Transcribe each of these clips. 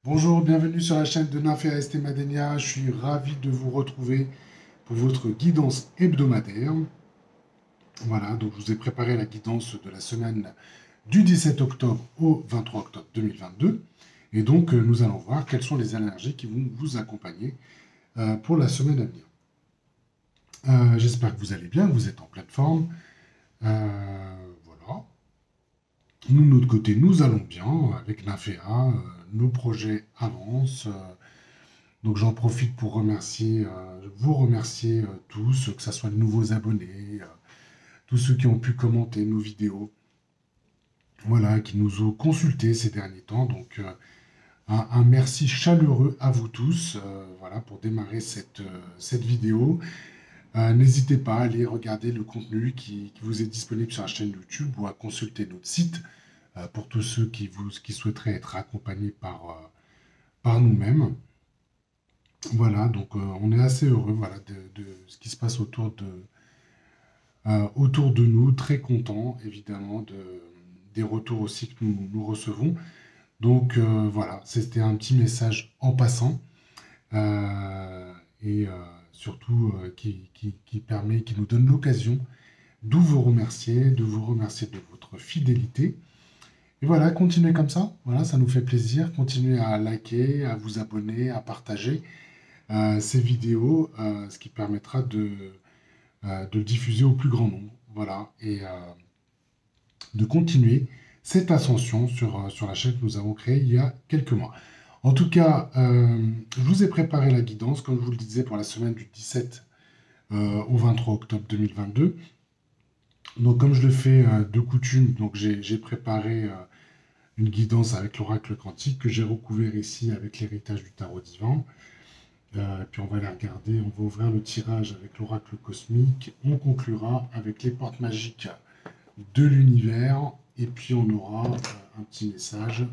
Bonjour, bienvenue sur la chaîne de Nafia Madenia. Je suis ravi de vous retrouver pour votre guidance hebdomadaire. Voilà, donc je vous ai préparé la guidance de la semaine du 17 octobre au 23 octobre 2022. Et donc, nous allons voir quelles sont les énergies qui vont vous accompagner pour la semaine à venir. J'espère que vous allez bien, que vous êtes en pleine forme. Voilà. Nous, de notre côté, nous allons bien avec Nafea. Nos projets avancent. Donc j'en profite pour vous remercier tous, que ce soit de nouveaux abonnés, tous ceux qui ont pu commenter nos vidéos, voilà, qui nous ont consultés ces derniers temps. Donc un merci chaleureux à vous tous, voilà, pour démarrer cette vidéo. N'hésitez pas à aller regarder le contenu qui vous est disponible sur la chaîne YouTube ou à consulter notre site pour tous ceux qui souhaiteraient être accompagnés par nous-mêmes. Voilà, donc on est assez heureux voilà, de ce qui se passe autour de nous, très content évidemment des retours aussi que nous recevons. Donc voilà, c'était un petit message en passant et surtout qui nous donne l'occasion de vous remercier de votre fidélité. Et voilà, continuez comme ça, voilà, ça nous fait plaisir. Continuez à liker, à vous abonner, à partager ces vidéos, ce qui permettra de le diffuser au plus grand nombre. Voilà, et de continuer cette ascension sur la chaîne que nous avons créée il y a quelques mois. En tout cas, je vous ai préparé la guidance, comme je vous le disais, pour la semaine du 17 au 23 octobre 2022. Donc, comme je le fais de coutume, donc j'ai préparé une guidance avec l'oracle quantique que j'ai recouvert ici avec l'héritage du tarot divin. Puis on va les regarder, on va ouvrir le tirage avec l'oracle cosmique, on conclura avec les portes magiques de l'univers, et puis on aura un petit message,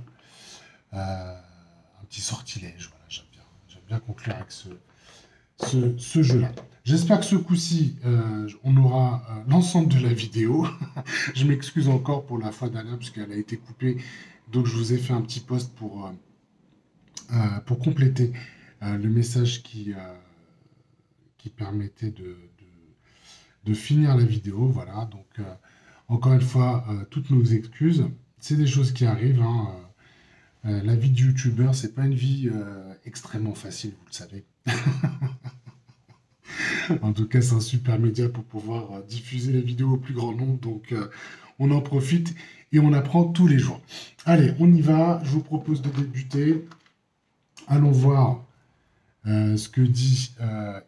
un petit sortilège. Voilà, j'aime bien conclure avec ce jeu-là. J'espère que ce coup-ci, on aura l'ensemble de la vidéo. Je m'excuse encore pour la fois dernière, puisqu'elle a été coupée, donc je vous ai fait un petit post pour compléter le message qui permettait de finir la vidéo. Voilà, donc encore une fois, toutes nos excuses. C'est des choses qui arrivent. Hein. La vie de youtubeur, c'est pas une vie extrêmement facile, vous le savez. En tout cas, c'est un super média pour pouvoir diffuser les vidéos au plus grand nombre. Donc, on en profite et on apprend tous les jours. Allez, on y va. Je vous propose de débuter. Allons voir ce que dit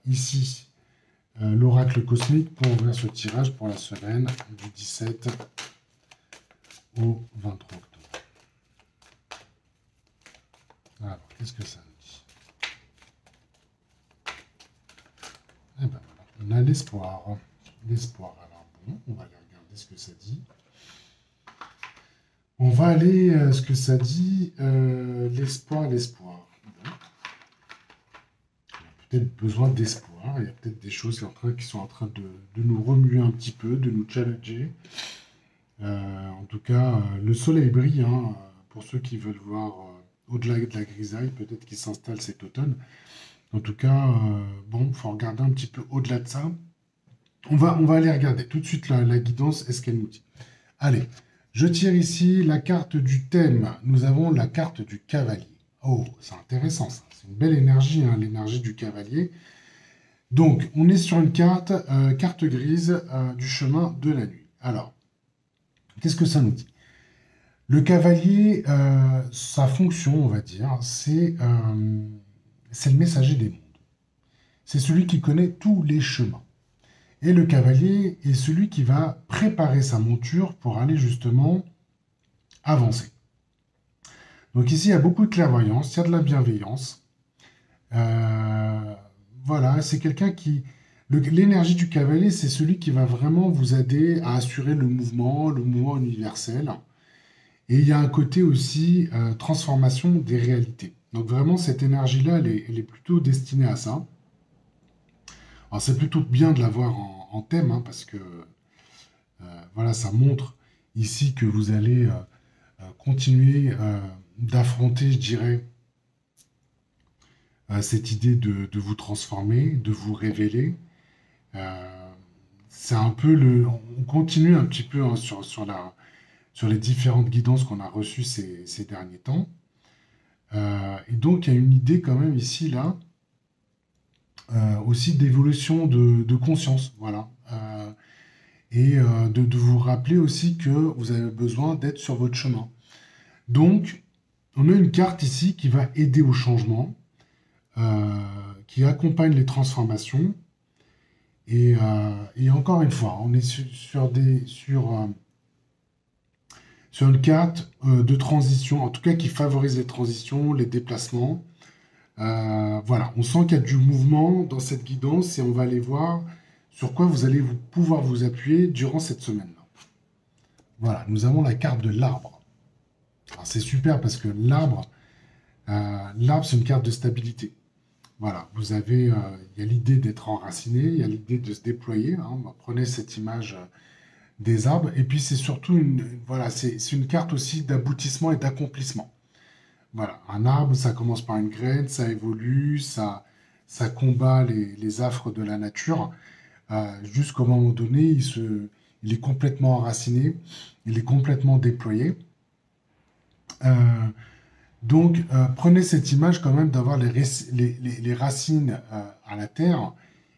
ici l'oracle cosmique pour ouvrir ce tirage pour la semaine du 17 au 23 octobre. Alors, qu'est-ce que ça nous dit? Eh ben voilà, on a l'espoir. L'espoir. Alors bon, on va aller regarder ce que ça dit. On va aller ce que ça dit. L'espoir, l'espoir. Bon. Peut-être besoin d'espoir. Il y a peut-être des choses qui sont en train de nous remuer un petit peu, de nous challenger. En tout cas, le soleil brille. Hein, pour ceux qui veulent voir au-delà de la grisaille, peut-être qu'il s'installe cet automne. En tout cas, bon, il faut regarder un petit peu au-delà de ça. On va aller regarder tout de suite la guidance et ce qu'elle nous dit. Allez, je tire ici la carte du thème. Nous avons la carte du cavalier. Oh, c'est intéressant ça. C'est une belle énergie, hein, l'énergie du cavalier. Donc, on est sur une carte grise du chemin de la nuit. Alors, qu'est-ce que ça nous dit? Le cavalier, sa fonction, on va dire, c'est le messager des mondes. C'est celui qui connaît tous les chemins. Et le cavalier est celui qui va préparer sa monture pour aller justement avancer. Donc ici, il y a beaucoup de clairvoyance, il y a de la bienveillance. Voilà, c'est quelqu'un qui... L'énergie du cavalier, c'est celui qui va vraiment vous aider à assurer le mouvement universel. Et il y a un côté aussi transformation des réalités. Donc vraiment, cette énergie-là, elle est plutôt destinée à ça. Alors c'est plutôt bien de l'avoir en thème, hein, parce que voilà, ça montre ici que vous allez continuer d'affronter, je dirais, cette idée de vous transformer, de vous révéler. Euh, c'est un peu on continue un petit peu hein, sur les différentes guidances qu'on a reçues ces derniers temps. Et donc, il y a une idée quand même ici, là, aussi d'évolution de conscience. Voilà. Et de vous rappeler aussi que vous avez besoin d'être sur votre chemin. Donc, on a une carte ici qui va aider au changement, qui accompagne les transformations. Et encore une fois, on est sur une carte de transition, en tout cas qui favorise les transitions, les déplacements. Voilà, on sent qu'il y a du mouvement dans cette guidance et on va aller voir sur quoi vous allez pouvoir vous appuyer durant cette semaine-là. Voilà, nous avons la carte de l'arbre. Alors, c'est super parce que l'arbre, c'est une carte de stabilité. Voilà, il y a l'idée d'être enraciné, il y a l'idée de se déployer, hein. Prenez cette image des arbres, et puis c'est surtout voilà, c'est une carte aussi d'aboutissement et d'accomplissement. Voilà, un arbre, ça commence par une graine, ça évolue, ça combat les affres de la nature, jusqu'au moment donné, il est complètement enraciné, il est complètement déployé. Euh, Donc, prenez cette image quand même d'avoir les racines à la terre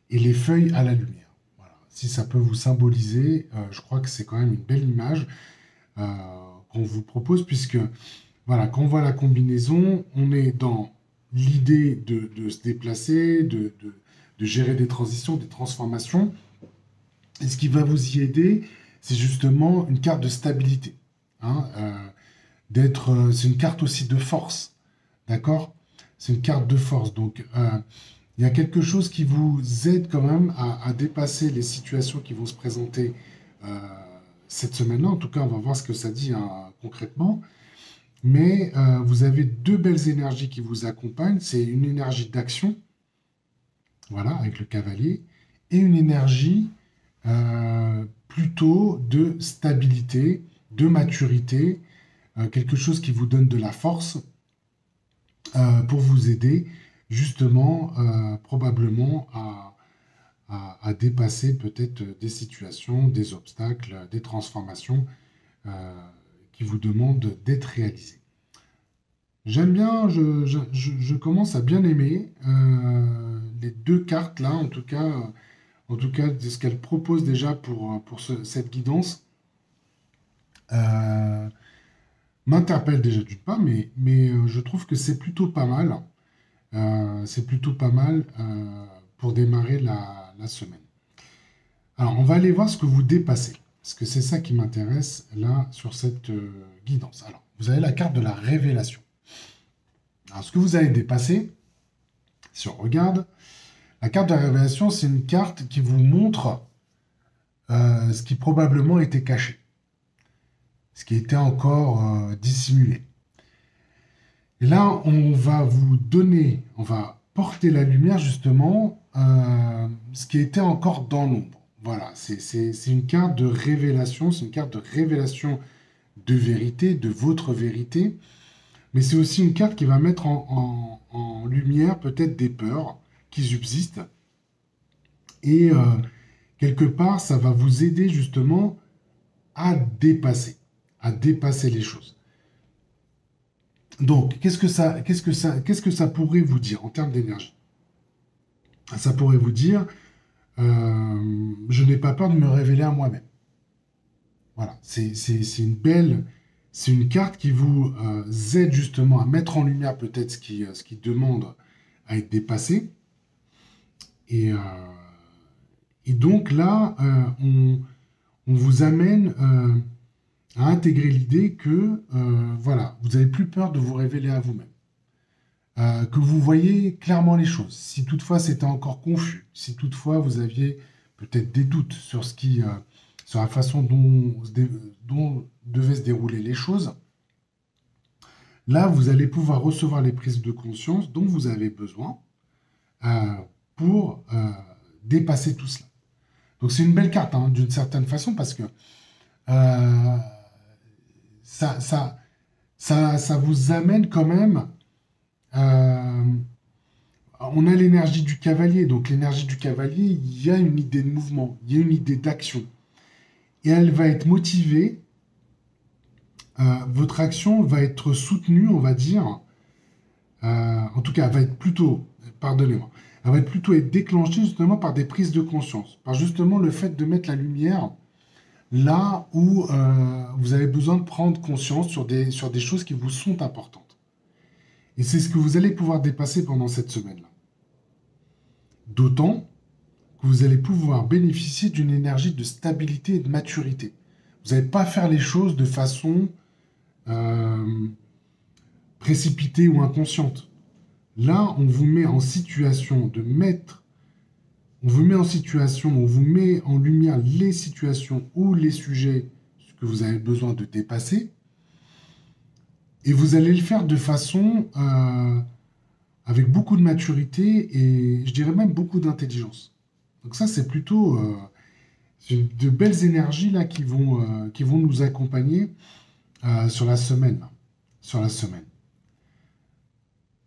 et les feuilles à la lumière. Voilà. Si ça peut vous symboliser, je crois que c'est quand même une belle image euh, qu'on vous propose, puisque voilà, quand on voit la combinaison, on est dans l'idée de se déplacer, de gérer des transitions, des transformations. Et ce qui va vous y aider, c'est justement une carte de stabilité. Hein, c'est une carte aussi de force. D'accord? C'est une carte de force. Donc, il y a quelque chose qui vous aide quand même à dépasser les situations qui vont se présenter euh, cette semaine-là. En tout cas, on va voir ce que ça dit hein, concrètement. Mais vous avez deux belles énergies qui vous accompagnent. C'est une énergie d'action, voilà, avec le cavalier, et une énergie plutôt de stabilité, de maturité, quelque chose qui vous donne de la force pour vous aider justement probablement à dépasser peut-être des situations, des obstacles, des transformations euh, qui vous demandent d'être réalisées. J'aime bien, je commence à bien aimer les deux cartes là, en tout cas de ce qu'elles proposent déjà pour cette guidance. Euh, M'interpelle déjà d'une part, mais je trouve que c'est plutôt pas mal. C'est plutôt pas mal pour démarrer la semaine. Alors, on va aller voir ce que vous dépassez, parce que c'est ça qui m'intéresse là sur cette guidance. Alors, vous avez la carte de la révélation. Alors, ce que vous allez dépasser, si on regarde, la carte de la révélation, c'est une carte qui vous montre ce qui probablement était caché, ce qui était encore dissimulé. Et là, on va porter la lumière justement, ce qui était encore dans l'ombre. Voilà, c'est une carte de révélation, c'est une carte de révélation de vérité, de votre vérité, mais c'est aussi une carte qui va mettre en lumière peut-être des peurs qui subsistent. Et quelque part, ça va vous aider justement à à dépasser les choses. Donc, qu'est-ce que ça pourrait vous dire en termes d'énergie? Ça pourrait vous dire, je n'ai pas peur de me révéler à moi-même. Voilà, c'est une carte qui vous aide justement à mettre en lumière peut-être ce qui demande à être dépassé. Et, euh, et donc là, on vous amène à intégrer l'idée que voilà, vous n'avez plus peur de vous révéler à vous-même. Que vous voyez clairement les choses. Si toutefois c'était encore confus, si toutefois vous aviez peut-être des doutes sur sur la façon dont devaient se dérouler les choses, là vous allez pouvoir recevoir les prises de conscience dont vous avez besoin euh, pour dépasser tout cela. Donc c'est une belle carte hein, d'une certaine façon parce que euh, ça, ça vous amène quand même euh, on a l'énergie du cavalier. Donc l'énergie du cavalier, il y a une idée de mouvement, il y a une idée d'action. Et elle va être motivée, votre action va être soutenue, on va dire, en tout cas, elle va être plutôt, pardonnez-moi, elle va être plutôt être déclenchée justement par des prises de conscience, par justement le fait de mettre la lumière là où vous avez besoin de prendre conscience sur des choses qui vous sont importantes. Et c'est ce que vous allez pouvoir dépasser pendant cette semaine-là. D'autant que vous allez pouvoir bénéficier d'une énergie de stabilité et de maturité. Vous n'allez pas faire les choses de façon euh, précipitée ou inconsciente. Là, on vous met en situation de mettre, on vous met en situation, on vous met en lumière les situations ou les sujets que vous avez besoin de dépasser, et vous allez le faire de façon avec beaucoup de maturité et je dirais même beaucoup d'intelligence. Donc ça, c'est plutôt c'est de belles énergies là qui vont nous accompagner sur la semaine, là, sur la semaine.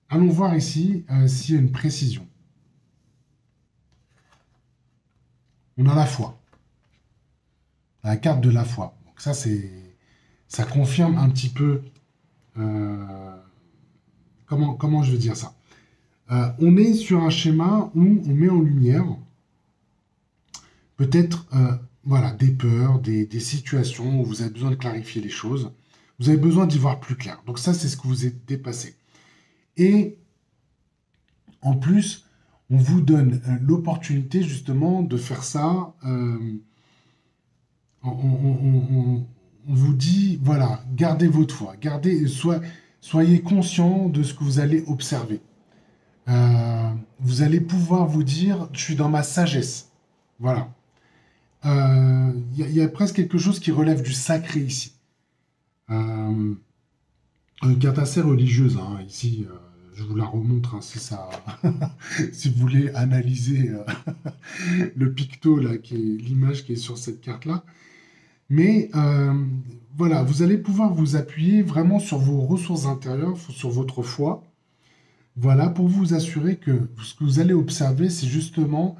Allons voir ici s'il y a une précision. On a la foi, la carte de la foi. Donc ça confirme un petit peu comment je veux dire ça. On est sur un schéma où on met en lumière peut-être voilà, des peurs, des situations où vous avez besoin de clarifier les choses. Vous avez besoin d'y voir plus clair. Donc ça, c'est ce que vous êtes dépassé. Et en plus, on vous donne l'opportunité justement de faire ça. On vous dit, voilà, gardez votre foi, soyez conscient de ce que vous allez observer. Vous allez pouvoir vous dire, je suis dans ma sagesse. Voilà. Y a presque quelque chose qui relève du sacré ici. Une carte assez religieuse, hein, ici. Je vous la remontre hein, si ça, si vous voulez analyser le picto là, qui est l'image qui est sur cette carte-là. Mais voilà, vous allez pouvoir vous appuyer vraiment sur vos ressources intérieures, sur votre foi. Voilà, pour vous assurer que ce que vous allez observer, c'est justement,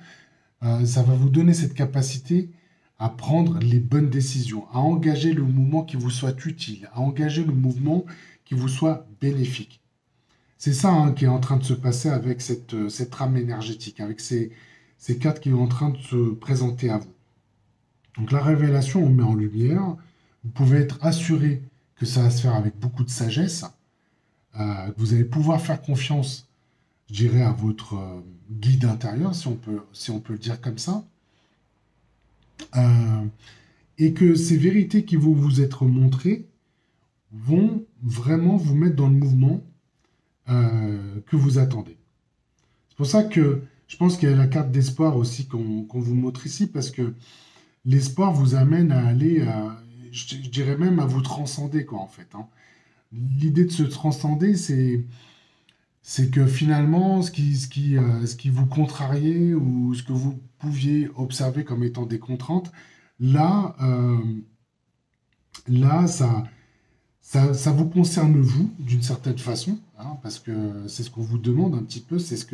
ça va vous donner cette capacité à prendre les bonnes décisions, à engager le mouvement qui vous soit utile, à engager le mouvement qui vous soit bénéfique. C'est ça hein, qui est en train de se passer avec cette trame énergétique, avec ces cartes qui sont en train de se présenter à vous. Donc la révélation, on met en lumière. Vous pouvez être assuré que ça va se faire avec beaucoup de sagesse, que vous allez pouvoir faire confiance, je dirais, à votre guide intérieur, si on peut le dire comme ça, et que ces vérités qui vont vous être montrées vont vraiment vous mettre dans le mouvement que vous attendez. C'est pour ça que je pense qu'il y a la carte d'espoir aussi qu'on vous montre ici, parce que l'espoir vous amène à aller, je dirais même à vous transcender, quoi, en fait. Hein. L'idée de se transcender, c'est que finalement, ce qui vous contrariait ou ce que vous pouviez observer comme étant des contraintes, là, là ça vous concerne vous, d'une certaine façon, hein, parce que c'est ce qu'on vous demande un petit peu, c'est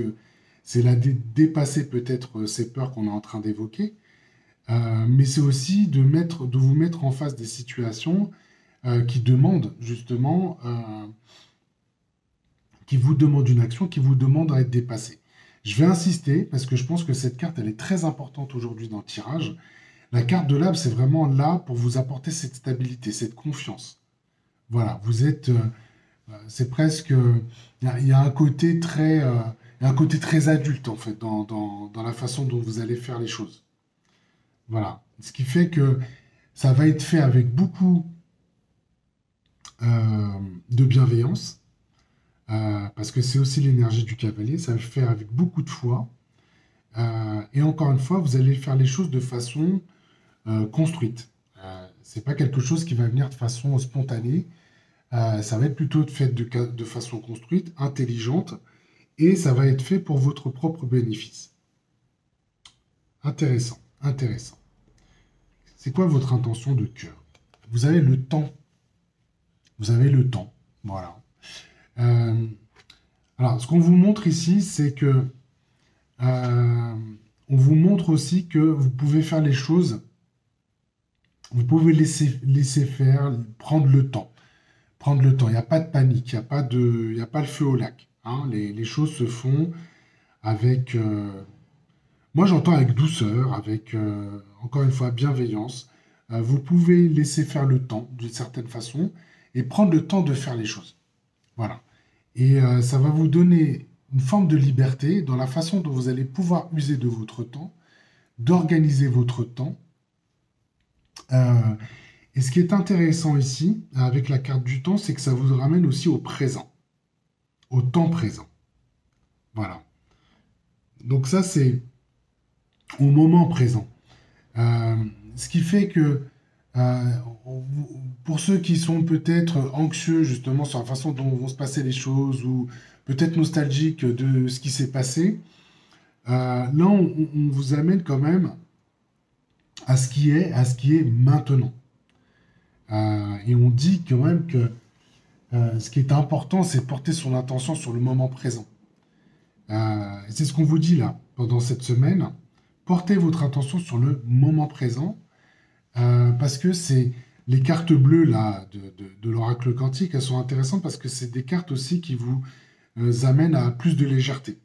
dépasser peut-être ces peurs qu'on est en train d'évoquer, mais c'est aussi de vous mettre en face des situations qui demandent justement, qui vous demandent une action, qui vous demandent à être dépassé. Je vais insister parce que je pense que cette carte, elle est très importante aujourd'hui dans le tirage. La carte de l'âme, c'est vraiment là pour vous apporter cette stabilité, cette confiance. Voilà, vous êtes, c'est presque, il y a un côté très, il y a un côté très adulte en fait dans la façon dont vous allez faire les choses. Voilà, ce qui fait que ça va être fait avec beaucoup de bienveillance, parce que c'est aussi l'énergie du cavalier, ça va le faire avec beaucoup de foi, et encore une fois, vous allez faire les choses de façon construite. C'est pas quelque chose qui va venir de façon spontanée, ça va être plutôt fait de façon construite, intelligente, et ça va être fait pour votre propre bénéfice. Intéressant, intéressant. C'est quoi votre intention de cœur? Vous avez le temps. Vous avez le temps. Voilà. Alors, ce qu'on vous montre ici, c'est que euh, on vous montre aussi que vous pouvez faire les choses, vous pouvez laisser faire, prendre le temps. Prendre le temps. Il n'y a pas de panique, il y a pas le feu au lac, hein. Les choses se font avec, moi j'entends avec douceur, avec, encore une fois, bienveillance. Vous pouvez laisser faire le temps d'une certaine façon et prendre le temps de faire les choses. Voilà. Et ça va vous donner une forme de liberté dans la façon dont vous allez pouvoir user de votre temps, d'organiser votre temps. Euh, et ce qui est intéressant ici, avec la carte du temps, c'est que ça vous ramène aussi au présent, au temps présent. Voilà. Donc ça, c'est au moment présent. Euh, Ce qui fait que euh, pour ceux qui sont peut-être anxieux justement sur la façon dont vont se passer les choses ou peut-être nostalgiques de ce qui s'est passé, là on vous amène quand même à ce qui est maintenant. Et on dit quand même que ce qui est important, c'est de porter son attention sur le moment présent. C'est ce qu'on vous dit là pendant cette semaine. Portez votre attention sur le moment présent parce que c'est les cartes bleues là de l'oracle quantique, elles sont intéressantes parce que c'est des cartes aussi qui vous amènent à plus de légèreté,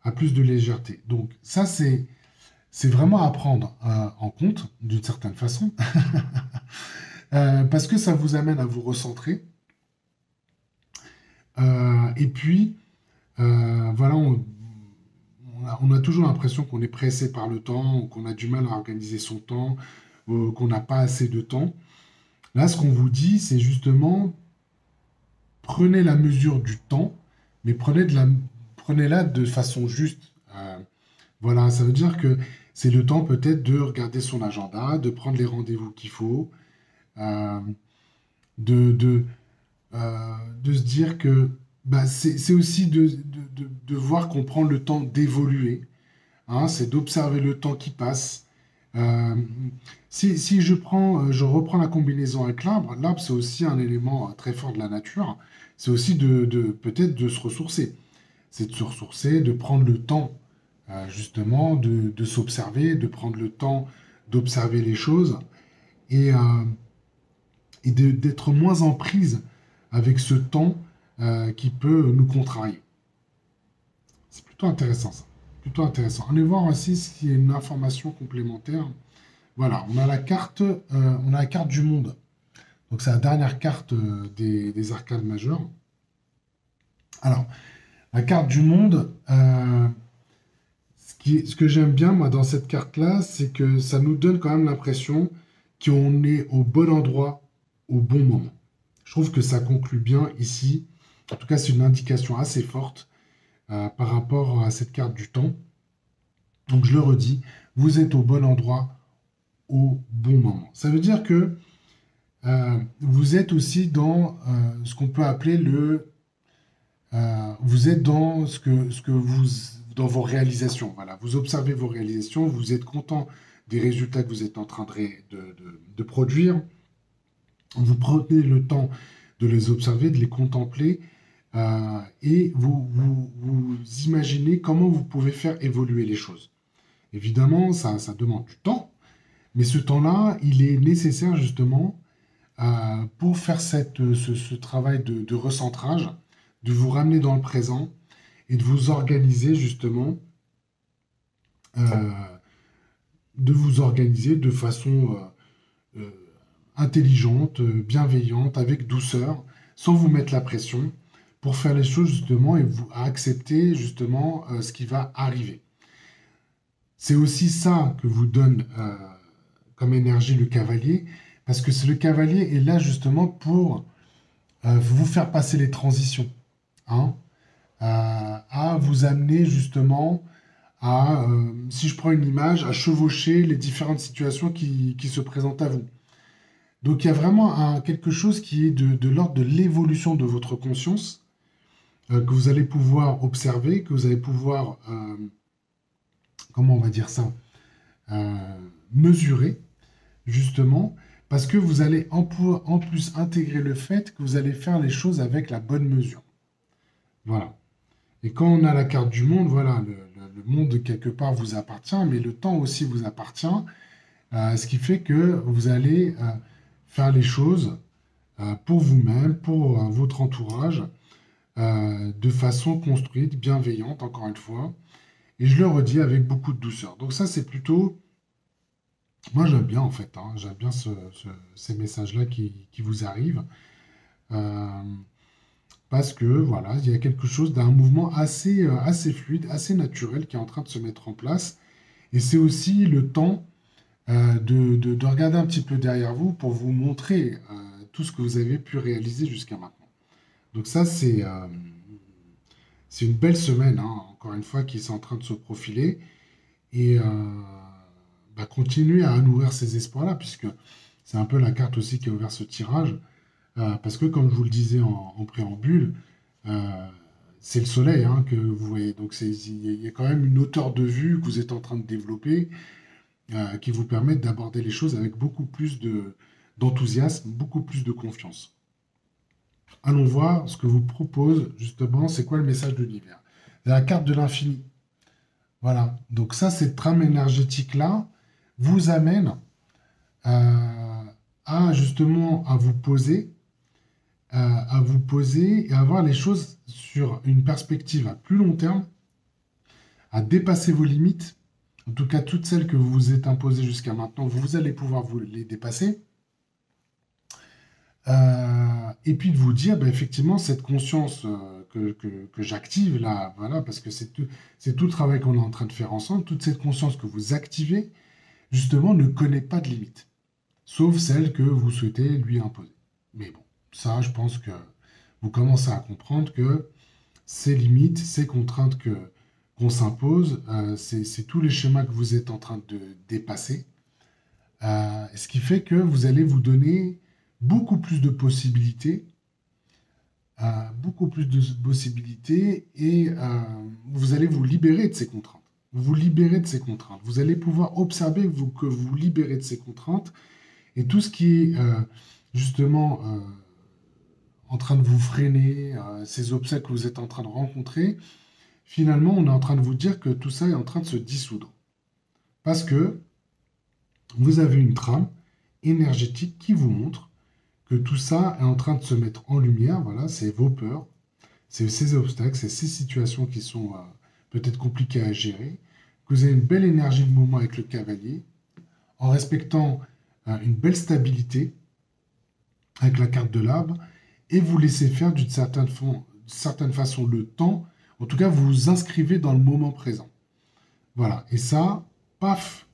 à plus de légèreté. Donc ça c'est vraiment à prendre en compte d'une certaine façon parce que ça vous amène à vous recentrer. Et puis voilà, on a toujours l'impression qu'on est pressé par le temps, ou qu'on a du mal à organiser son temps, ou qu'on n'a pas assez de temps. Là, ce qu'on vous dit, c'est justement, prenez la mesure du temps, mais prenez-la de façon juste. Voilà, ça veut dire que c'est le temps peut-être de regarder son agenda, de prendre les rendez-vous qu'il faut, euh, de, de, de se dire que bah, c'est aussi de voir qu'on prend le temps d'évoluer, hein, c'est d'observer le temps qui passe. Euh, si je reprends la combinaison avec l'arbre c'est aussi un élément très fort de la nature. C'est aussi peut-être de se ressourcer. C'est de se ressourcer, de prendre le temps justement de s'observer, de prendre le temps d'observer les choses et, d'être moins en prise avec ce temps qui peut nous contrarier. C'est plutôt intéressant ça. Plutôt intéressant. Allez voir aussi s'il y a une information complémentaire. Voilà, on a la carte du monde. Donc c'est la dernière carte des arcanes majeures. Alors, la carte du monde, ce que j'aime bien moi dans cette carte-là, c'est que ça nous donne quand même l'impression qu'on est au bon endroit, au bon moment. Je trouve que ça conclut bien ici. En tout cas, c'est une indication assez forte par rapport à cette carte du temps. Donc je le redis, vous êtes au bon endroit au bon moment. Ça veut dire que vous êtes aussi dans ce qu'on peut appeler vous êtes dans ce que vous, dans vos réalisations. Voilà, vous observez vos réalisations, vous êtes content des résultats que vous êtes en train de produire. Vous prenez le temps de les observer, de les contempler, et vous imaginez comment vous pouvez faire évoluer les choses. Évidemment, ça demande du temps, mais ce temps-là, il est nécessaire justement pour faire ce travail de recentrage, de vous ramener dans le présent et de vous organiser justement, euh, de vous organiser de façon intelligente, bienveillante, avec douceur, sans vous mettre la pression, pour faire les choses justement et vous accepter justement ce qui va arriver. C'est aussi ça que vous donne comme énergie le cavalier, parce que c'est le cavalier est là justement pour vous faire passer les transitions, hein, à vous amener justement à, si je prends une image, à chevaucher les différentes situations qui se présentent à vous. Donc il y a vraiment quelque chose qui est de l'ordre de l'évolution de votre conscience, que vous allez pouvoir observer, que vous allez pouvoir, comment on va dire ça, euh, mesurer, justement, parce que vous allez en plus intégrer le fait que vous allez faire les choses avec la bonne mesure. Voilà. Et quand on a la carte du monde, voilà, le monde, quelque part, vous appartient, mais le temps aussi vous appartient, ce qui fait que vous allez faire les choses pour vous-même, pour votre entourage, de façon construite, bienveillante, encore une fois. Et je le redis avec beaucoup de douceur. Donc ça, c'est plutôt... Moi, j'aime bien, en fait. Hein. J'aime bien ces messages-là qui vous arrivent. Euh, Parce que, voilà, il y a quelque chose d'un mouvement assez fluide, assez naturel qui est en train de se mettre en place. Et c'est aussi le temps de regarder un petit peu derrière vous pour vous montrer tout ce que vous avez pu réaliser jusqu'à maintenant. Donc ça, c'est une belle semaine, hein, encore une fois, qui est en train de se profiler. Et continuez à nourrir ces espoirs-là, puisque c'est un peu la carte aussi qui a ouvert ce tirage. Parce que, comme je vous le disais en préambule, euh, c'est le soleil hein, que vous voyez. Donc il y a quand même une hauteur de vue que vous êtes en train de développer qui vous permet d'aborder les choses avec beaucoup plus d'enthousiasme, beaucoup plus de confiance. Allons voir ce que vous propose justement, c'est quoi le message de l'univers. C'est la carte de l'infini. Voilà. Donc ça, cette trame énergétique-là vous amène à justement à vous poser et à voir les choses sur une perspective à plus long terme, à dépasser vos limites, en tout cas toutes celles que vous vous êtes imposées jusqu'à maintenant, vous allez pouvoir vous les dépasser. Et puis de vous dire, ben, effectivement, cette conscience que j'active là, voilà, parce que c'est tout le travail qu'on est en train de faire ensemble, toute cette conscience que vous activez, justement, ne connaît pas de limite, sauf celle que vous souhaitez lui imposer. Mais bon, ça, je pense que vous commencez à comprendre que ces limites, ces contraintes qu'on s'impose, c'est tous les schémas que vous êtes en train de dépasser, ce qui fait que vous allez vous donner beaucoup plus de possibilités, et vous allez vous libérer de ces contraintes. Vous libérez de ces contraintes. Vous allez pouvoir observer que vous vous libérez de ces contraintes et tout ce qui est justement en train de vous freiner, ces obstacles que vous êtes en train de rencontrer, finalement, on est en train de vous dire que tout ça est en train de se dissoudre. Parce que vous avez une trame énergétique qui vous montre que tout ça est en train de se mettre en lumière. Voilà, c'est vos peurs, c'est ces obstacles, c'est ces situations qui sont peut-être compliquées à gérer, que vous avez une belle énergie de mouvement avec le cavalier, en respectant une belle stabilité avec la carte de l'arbre, et vous laissez faire d'une certaine façon le temps. En tout cas, vous vous inscrivez dans le moment présent. Voilà. Et ça, paf,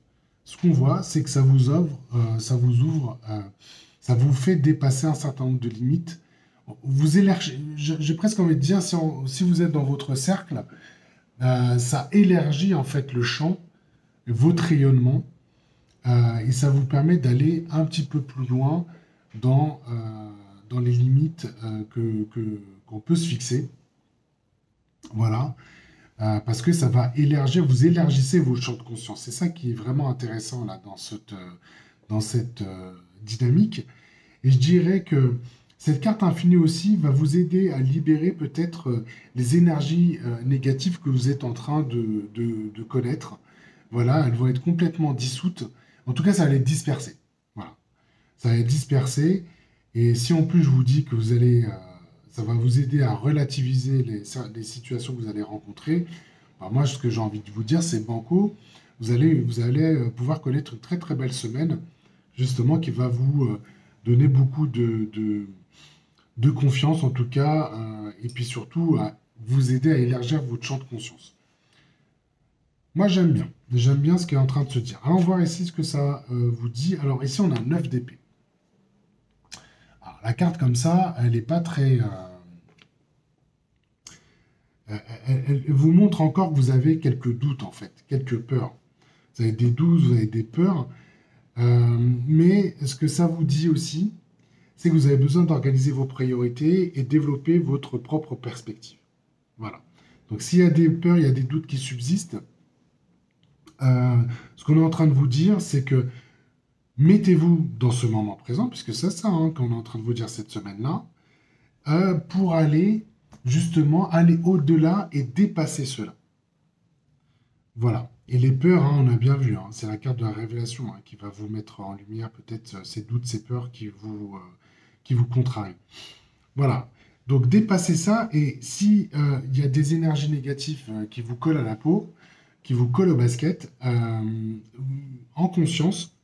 ce qu'on voit, c'est que ça vous ouvre, ça vous fait dépasser un certain nombre de limites. J'ai presque envie de dire, si vous êtes dans votre cercle, ça élargit en fait le champ, votre rayonnement, et ça vous permet d'aller un petit peu plus loin dans les limites qu'on peut se fixer. Voilà. Parce que ça va élargir, vous élargissez vos champs de conscience. C'est ça qui est vraiment intéressant là, dans cette dynamique. Et je dirais que cette carte infinie aussi va vous aider à libérer peut-être les énergies négatives que vous êtes en train de connaître. Voilà, elles vont être complètement dissoutes. En tout cas, ça va les disperser. Voilà. Ça va les disperser. Et si en plus je vous dis que ça va vous aider à relativiser les situations que vous allez rencontrer, bah, moi, ce que j'ai envie de vous dire, c'est banco, vous allez pouvoir connaître une très très belle semaine, justement, qui va vous donner beaucoup de confiance, en tout cas, et puis surtout à vous aider à élargir votre champ de conscience. Moi, j'aime bien. J'aime bien ce qui est en train de se dire. Allons voir ici ce que ça vous dit. Alors, ici, on a 9 d'épée. Alors, la carte comme ça, elle n'est pas très... elle vous montre encore que vous avez quelques doutes, en fait, quelques peurs. Vous avez des doutes, vous avez des peurs. Mais ce que ça vous dit aussi, c'est que vous avez besoin d'organiser vos priorités et développer votre propre perspective. Voilà. Donc, s'il y a des peurs, il y a des doutes qui subsistent, ce qu'on est en train de vous dire, c'est que mettez-vous dans ce moment présent, puisque c'est ça qu'on est en train de vous dire cette semaine-là, pour aller justement aller au-delà et dépasser cela. Voilà. Et les peurs, hein, on a bien vu, hein, c'est la carte de la révélation hein, qui va vous mettre en lumière peut-être ces doutes, ces peurs qui vous contrarient. Voilà. Donc dépassez ça et si il y a des énergies négatives qui vous collent à la peau, qui vous collent au basket, en conscience,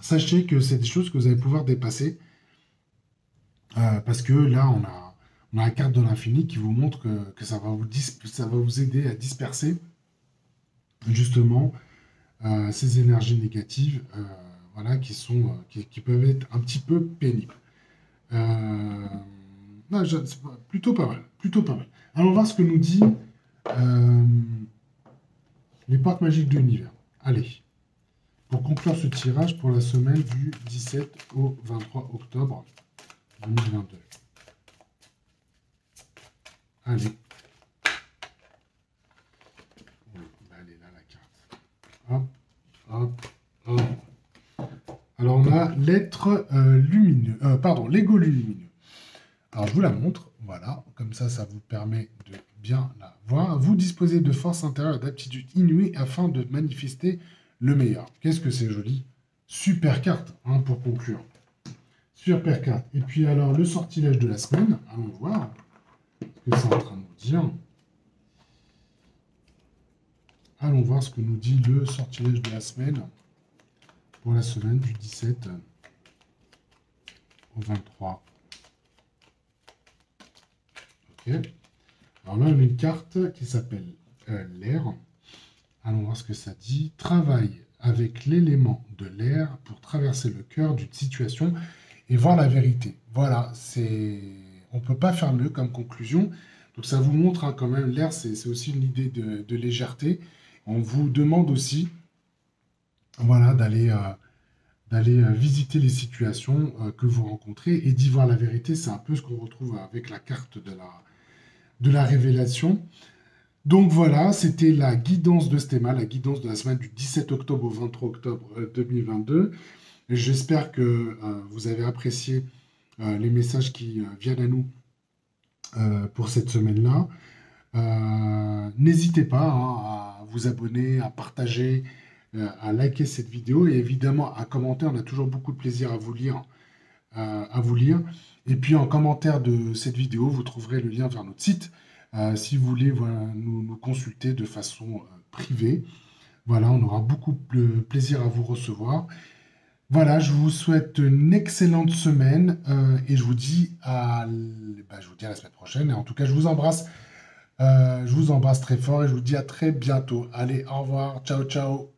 sachez que c'est des choses que vous allez pouvoir dépasser parce que là, on a la carte de l'infini qui vous montre que ça va vous aider à disperser justement ces énergies négatives voilà, qui peuvent être un petit peu pénibles. Euh, non, c'est plutôt pas mal, plutôt pas mal. Allons voir ce que nous dit euh, les portes magiques de l'univers. Allez, pour conclure ce tirage pour la semaine du 17 au 23 octobre 2022. Allez. Elle est là, la carte. Hop, hop, hop. Alors, on a l'être lumineux. Pardon, l'ego lumineux. Alors, je vous la montre. Voilà. Comme ça vous permet de bien la voir. Vous disposez de force intérieure et d'aptitude inouïe afin de manifester le meilleur. Qu'est-ce que c'est joli. Super carte, hein, pour conclure. Super carte. Et puis, alors, le sortilège de la semaine. Allons voir ce que c'est en train de nous dire. Allons voir ce que nous dit le sortilège de la semaine pour la semaine du 17 au 23. Ok. Alors là, on a une carte qui s'appelle l'air. Allons voir ce que ça dit. Travaille avec l'élément de l'air pour traverser le cœur d'une situation et voir la vérité. Voilà, on ne peut pas faire mieux comme conclusion. Donc ça vous montre hein, quand même, l'air, c'est aussi une idée de légèreté. On vous demande aussi voilà, d'aller visiter les situations que vous rencontrez et d'y voir la vérité. C'est un peu ce qu'on retrouve avec la carte de la révélation. Donc voilà, c'était la guidance de Stéma, la guidance de la semaine du 17 octobre au 23 octobre 2022. J'espère que vous avez apprécié les messages qui viennent à nous pour cette semaine-là. N'hésitez pas hein, à vous abonner, à partager, à liker cette vidéo et évidemment à commenter. On a toujours beaucoup de plaisir à vous lire. Et puis en commentaire de cette vidéo, vous trouverez le lien vers notre site si vous voulez voilà, nous consulter de façon privée. Voilà, on aura beaucoup de plaisir à vous recevoir. Voilà, je vous souhaite une excellente semaine et je vous dis je vous dis à la semaine prochaine. Et en tout cas, je vous embrasse très fort et je vous dis à très bientôt. Allez, au revoir, ciao, ciao.